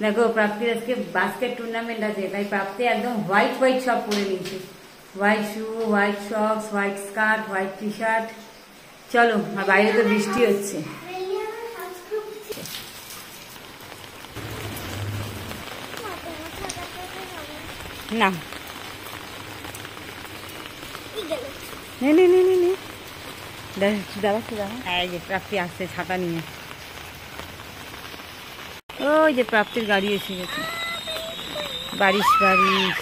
দেখো প্রাপ্তির আজকে বাস্কেট টুর্নামেন্ট আছে, তাই প্রাপ্তি একদম হোয়াইট হোয়াইট সব পরে নিয়েছে। White shoe, white socks, white skirt, white T shirt. চলো, আর বাইরে তো বৃষ্টি হচ্ছে। না এই যে প্রাপ্তি আসছে ছাতা নিয়ে। ওই যে প্রাপ্তির গাড়ি এসে গেছে। বারিশ বারিশ।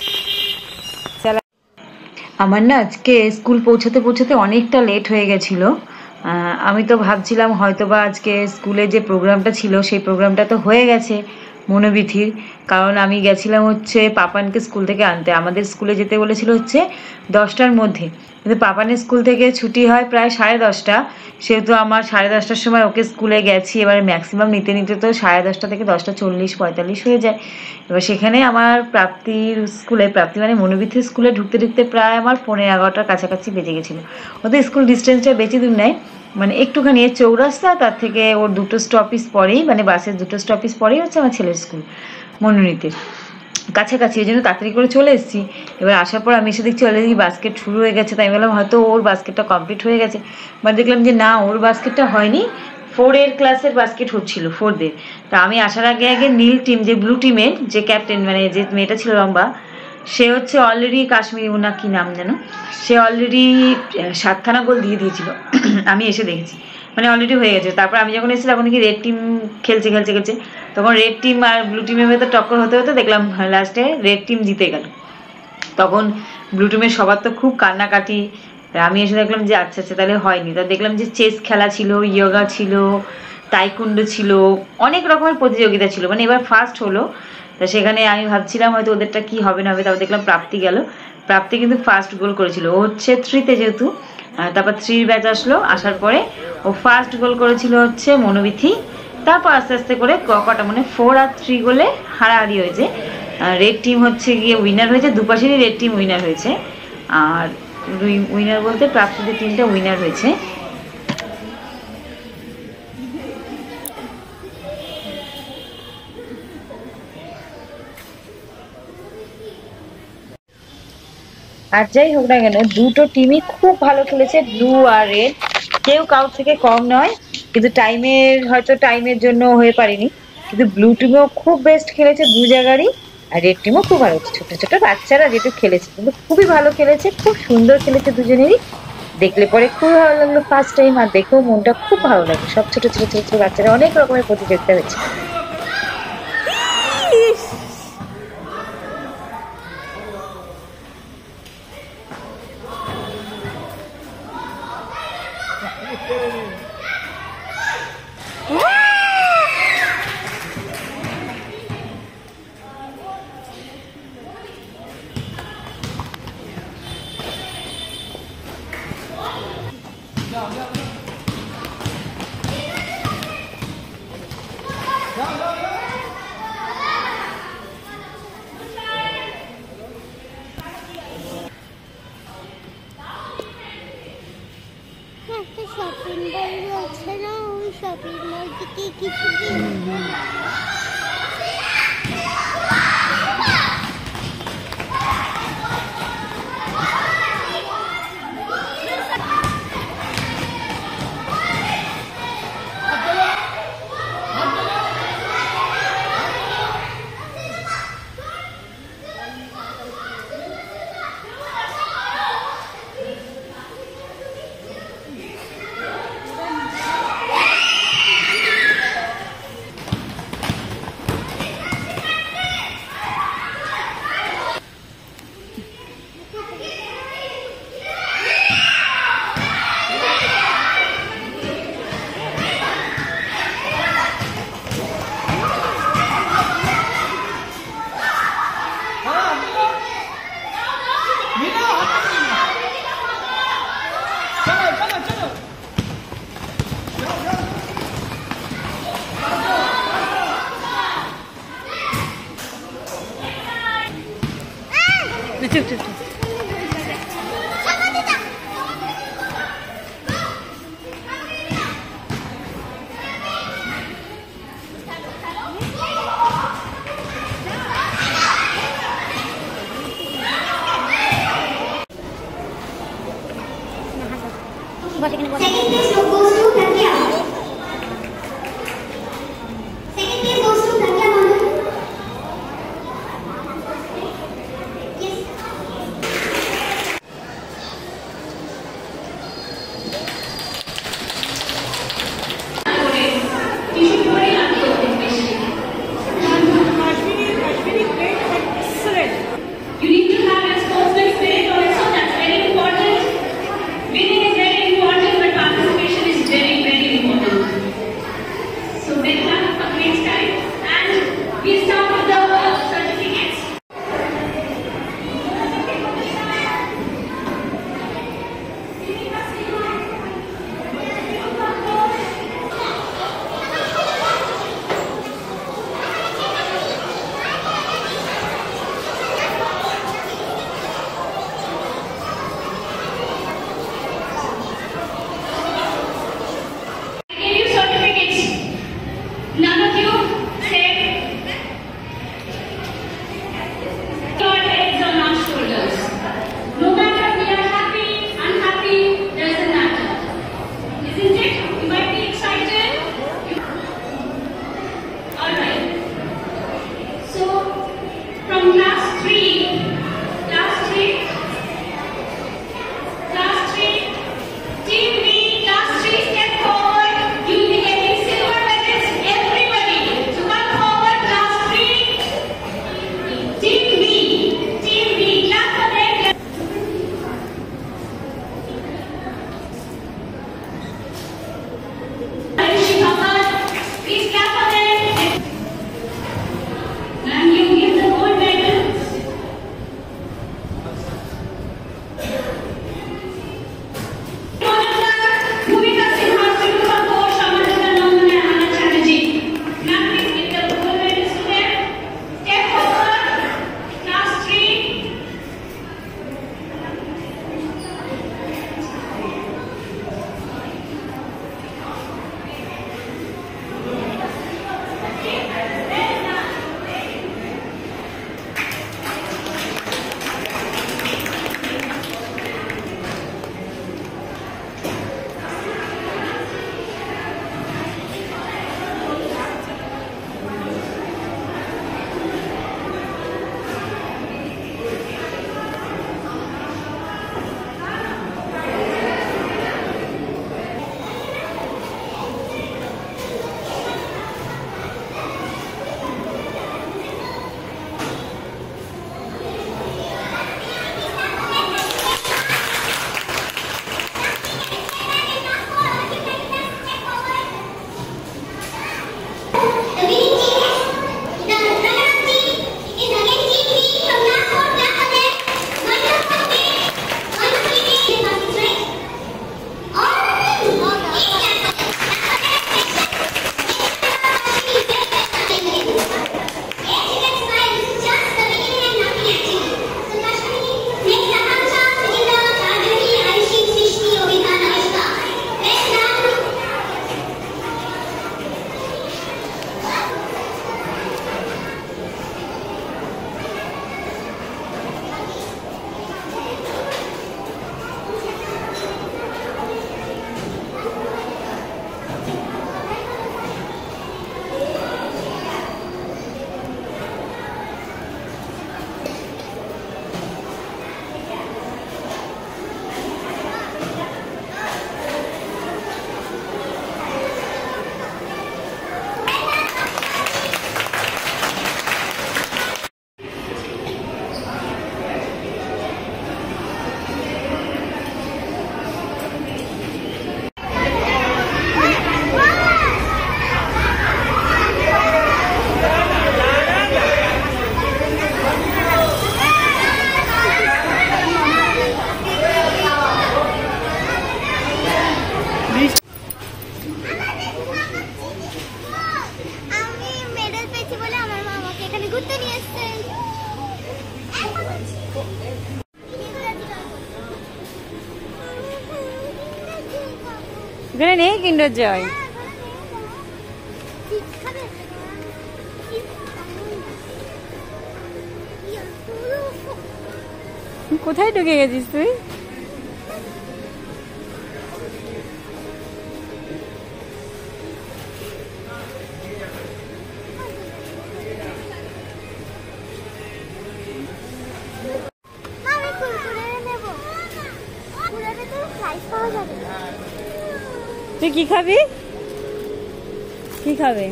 আমার না আজকে স্কুল পৌঁছাতে পৌঁছাতে অনেকটা লেট হয়ে গেছিল। আমি তো ভাবছিলাম হয়তোবা আজকে স্কুলে যে প্রোগ্রামটা ছিল সেই প্রোগ্রামটা তো হয়ে গেছে মনোবিথির, কারণ আমি গেছিলাম হচ্ছে পাপানকে স্কুল থেকে আনতে। আমাদের স্কুলে যেতে বলেছিল হচ্ছে 10টার মধ্যে, কিন্তু পাপানের স্কুল থেকে ছুটি হয় প্রায় 10:30, সেহেতু আমার 10:30টার সময় ওকে স্কুলে গেছি। এবার ম্যাক্সিমাম নিতে নিতে তো 10:30 থেকে 10:40-45 হয়ে যায়। এবার সেখানে আমার প্রাপ্তির স্কুলে, প্রাপ্তি মানে মনোবিথির স্কুলে ঢুকতে ঢুকতে প্রায় আমার 11:15 কাছাকাছি বেজে গেছিলো। ওদের স্কুল ডিস্টেন্সটা বেশি দূর নেয়, মানে একটুখানি চৌরাস্তা, তার থেকে ওর 2টো স্টপিস পরেই, মানে বাসের 2টো স্টপিস পরেই হচ্ছে আমার ছেলের স্কুল মনোনীতের কাছাকাছি। এই জন্য তাড়াতাড়ি করে চলে এসেছি। এবার আসার পর আমি এসে দেখছি অলরেডি বাস্কেট শুরু হয়ে গেছে, তাই বললাম হয়তো ওর বাস্কেটটা কমপ্লিট হয়ে গেছে। বাট দেখলাম যে না, ওর বাস্কেটটা হয়নি, 4 ক্লাসের বাস্কেট হচ্ছিল, 4দের। তা আমি আসার আগে আগে নীল টিম, যে ব্লু টিমের যে ক্যাপ্টেন, মানে যে মেয়েটা ছিল লম্বা, সে হচ্ছে অলরেডি কাশ্মীরি, ওনা কি নাম যেন, সে অলরেডি 7খানা গোল দিয়ে দিয়েছিল। আমি এসে দেখেছি, মানে অলরেডি হয়ে গেছে। তারপর আমি যখন এসেছি তখন কি রেড টিম খেলছে, তখন রেড টিম আর ব্লু টিমের ভেতর টক্কর হতে হতে দেখলাম লাস্টে রেড টিম জিতে গেল। তখন ব্লু টিমের সবার তো খুব কান্নাকাটি। আমি এসে দেখলাম যে আচ্ছা আচ্ছা তাহলে হয়নি। তা দেখলাম যে চেস খেলা ছিল, ইয়োগা ছিল, তাইকুন্ডো ছিল, অনেক রকমের প্রতিযোগিতা ছিল, মানে এবার ফার্স্ট হলো। তা সেখানে আমি ভাবছিলাম হয়তো ওদেরটা কি হবে না হবে, তারপর দেখলাম প্রাপ্তি গেল। প্রাপ্তি কিন্তু ফার্স্ট গোল করেছিল, ও হচ্ছে 3তে যেহেতু। তারপর 3 ব্যাচ আসলো, আসার পরে ও ফার্স্ট গোল করেছিল হচ্ছে মনোবিথি। তারপর আস্তে আস্তে করে কটা, মানে 4 আর 3 গোলে হারাহারি হয়েছে। রেড টিম হচ্ছে গিয়ে উইনার হয়েছে, দুপাশেরই রেড টিম উইনার হয়েছে। আর উইনার বলতে প্রাপ্তিদের টিমটা উইনার হয়েছে। আর যাই হোক না কেন, দুটো টিমই খুব ভালো খেলেছে, ব্লু আর রেড। কেউ কারোর থেকে কম নয়, কিন্তু টাইমের জন্য হয়ে পারেনি। কিন্তু ব্লু টিমও খুব বেস্ট খেলেছে দু জায়গারই, আর রেড টিমও খুব ভালো। ছোট ছোট বাচ্চারা যেটু খেলেছে কিন্তু খুবই ভালো খেলেছে, খুব সুন্দর খেলেছে দুজনেরই। দেখলে পরে খুব ভালো লাগলো ফার্স্ট টাইম, আর দেখেও মনটা খুব ভালো লাগলো। সব ছোট ছোট ছোট ছোট বাচ্চারা, অনেক রকমের প্রতিযোগিতা হয়েছে। একটা শপিং মল রয়েছে না, ওই শপিং মল থেকে কিছু চুপ চুপ চুপ। সুভাষ এখানে বসে। Second place goes to Tanya. Second place goes to Tanya Manu. Yes. You need to have a sportsman spirit also. That's very important. Winning is very important, but participation is very, very important. So well done for great time. And we start with the certificates. I gave you certificates. None of you said your heads on our shoulders. No matter we are happy, unhappy, doesn't matter. Isn't it? You might be excited. Alright. So from class 3, Team B, class 3, step forward. You'll be getting silver medals, everybody. So come forward, class 3. Team B, clap for them. Ayushi Bhagat, please clap for them. And you give the gold medals. Bhumika Sinha, Sriluka Ghosh, Amartya Nandana, Anna Chatterjee. Now please give the gold medals to them. Step forward, class 3. The winning team is the runner-up team is again Team B from class 4. Clap for them. Wonderful game. Wonderful game. Right? All the team. Please clap for them. Yes, you can smile. This is just the beginning and nothing actually. So Kashmiri, next Akansha, Sujita, Chardani, Ayushi, Srishti, Yogita, Navishka. Well done. এখানে নেই কিন্ডার জয়। কোথায় ঢুকে গেছিস তুই? যাবে। তুই কি খাবি? কি খাবে?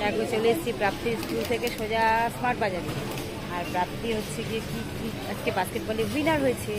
দেখো চলে এসেছি প্রাপ্তি স্কুল থেকে সোজা স্মার্ট বাজারে। আর প্রাপ্তি হচ্ছে গিয়ে কি আজকে বাস্কেটবলে উইনার হয়েছে।